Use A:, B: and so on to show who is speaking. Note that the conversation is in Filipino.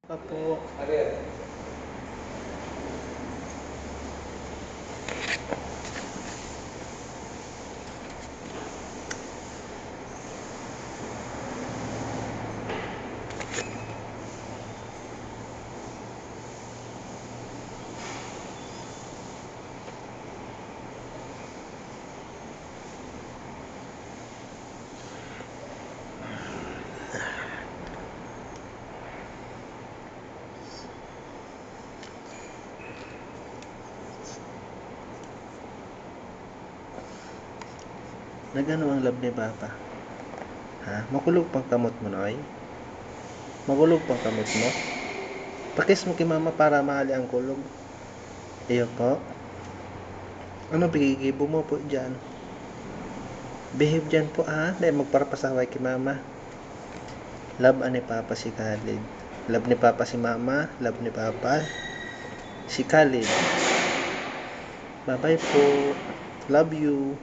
A: Apo. Nagano ang love ni Papa? Ha? Makulog pang kamot mo na ay? Makulog pang kamot mo? Pakis mo kay mama para maali ang kulog. Iyo po. Ano bigigibo mo po dyan? Behave dyan po ha. Dahil magparapasaway kay mama. Love ani Papa si Khalid. Love ni Papa si mama. Love ni Papa si Khalid. Bye bye po. Love you.